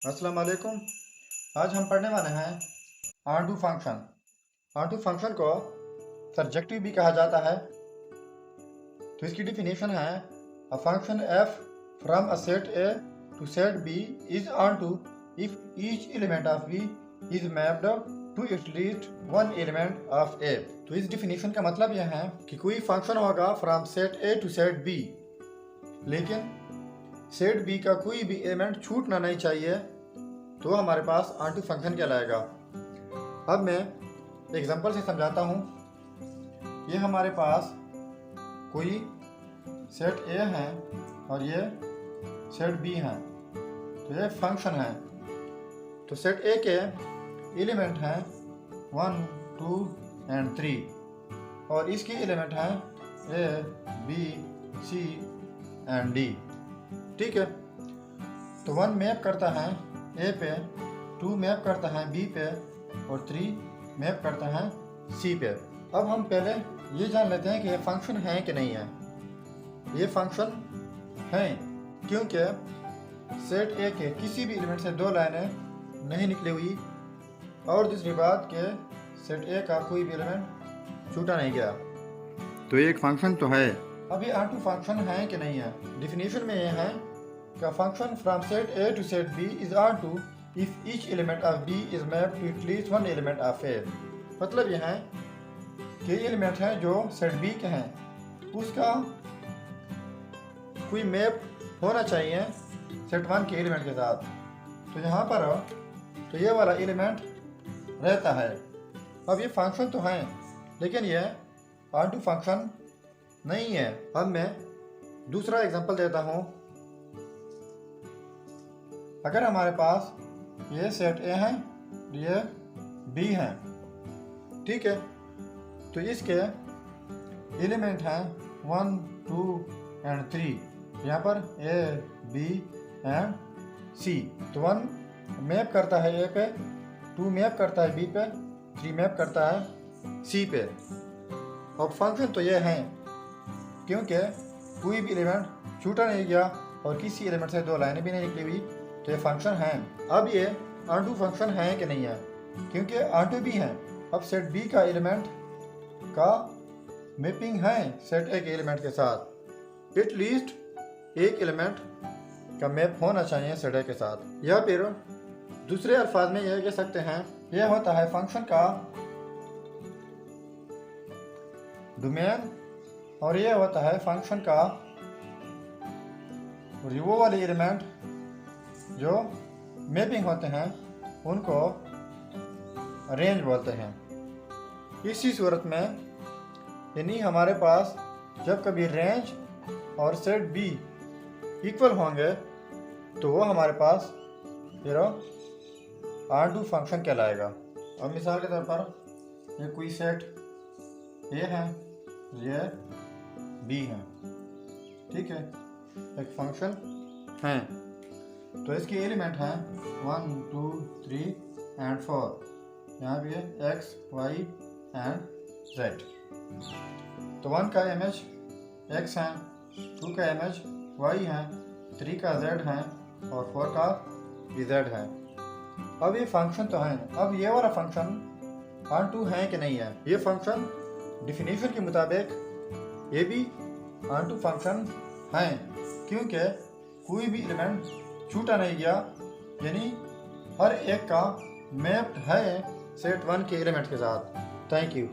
अस्सलाम वालेकुम। आज हम पढ़ने वाले हैं onto function. Onto function को सर्जेक्टिव भी कहा जाता है। तो इसकी डिफिनेशन है a function F from a set A to set B is onto if each element of B is mapped to at least one element of A. तो इस डिफिनेशन का मतलब यह है कि कोई फंक्शन होगा from set A to set B, लेकिन सेट बी का कोई भी एलिमेंट छूटना नहीं चाहिए, तो हमारे पास ऑन टू फंक्शन कहलाएगा। अब मैं एग्जांपल से समझाता हूँ। ये हमारे पास कोई सेट ए है और ये सेट बी है, तो ये फंक्शन है। तो सेट ए के एलिमेंट हैं 1, 2 एंड 3 और इसके एलिमेंट हैं ए, बी, सी एंड डी। ठीक है, तो 1 मैप करता है ए पे, 2 मैप करता है बी पे और 3 मैप करता है सी पे। अब हम पहले ये जान लेते हैं कि ये फंक्शन है कि नहीं है। ये फंक्शन है क्योंकि सेट ए के किसी भी एलिमेंट से 2 लाइनें नहीं निकली हुई और दूसरी बात के सेट ए का कोई भी एलिमेंट छूटा नहीं गया, तो ये एक फंक्शन तो है। अब ये ऑन टू फंक्शन है कि नहीं है। डिफिनेशन में ये है कि function from set A to set B is onto if each element of B is mapped to at least one element of A. मतलब यह है कि एलिमेंट है जो सेट बी के हैं, उसका कोई मैप होना चाहिए सेट 1 के एलिमेंट के साथ। तो यहाँ पर तो ये वाला एलिमेंट रहता है। अब ये फंक्शन तो है, लेकिन ये ऑन टू फंक्शन नहीं है। अब मैं दूसरा एग्जांपल देता हूँ। अगर हमारे पास ये सेट ए है, ये बी है, ठीक है, तो इसके एलिमेंट हैं 1, 2 एंड 3। यहाँ पर ए, बी एंड सी। तो 1 मैप करता है ए पे, 2 मैप करता है बी पे, 3 मैप करता है सी पे। अब फंक्शन तो ये है क्योंकि कोई भी एलिमेंट छूटा नहीं गया और किसी एलिमेंट से 2 लाइनें भी नहीं निकली हुई, तो ये फंक्शन है। अब ये ऑन टू फंक्शन है कि नहीं है, क्योंकि ऑन टू भी है। अब सेट बी का एलिमेंट का मैपिंग है सेट ए के एलिमेंट के साथ। एटलीस्ट एक एलिमेंट का मैप होना चाहिए सेट ए के साथ। या फिर दूसरे अल्फाज में यह कह सकते हैं, यह होता है फंक्शन का डोमेन और यह होता है फंक्शन का वो वाले एलिमेंट जो मैपिंग होते हैं उनको रेंज बोलते हैं। इसी सूरत में यानी हमारे पास जब कभी रेंज और सेट बी इक्वल होंगे तो वो हमारे पास फिर ऑन टू फंक्शन कहलाएगा। अब मिसाल के तौर पर ये कोई सेट ए है, ये बी है, ठीक है, एक फंक्शन है। तो इसके एलिमेंट हैं 1, 2, 3 एंड 4। यहाँ भी है x, y एंड z। तो 1 का इमेज x है, 2 का इमेज y है, 3 का z है और 4 का z है। अब ये फंक्शन तो है। अब ये वाला फंक्शन ऑन टू है कि नहीं है। ये फंक्शन डिफिनेशन के मुताबिक ये भी ऑन टू फंक्शन है क्योंकि कोई भी एलिमेंट छूटा नहीं गया, यानी हर एक का मैप्ड है सेट 1 के एलिमेंट के साथ। Thank you.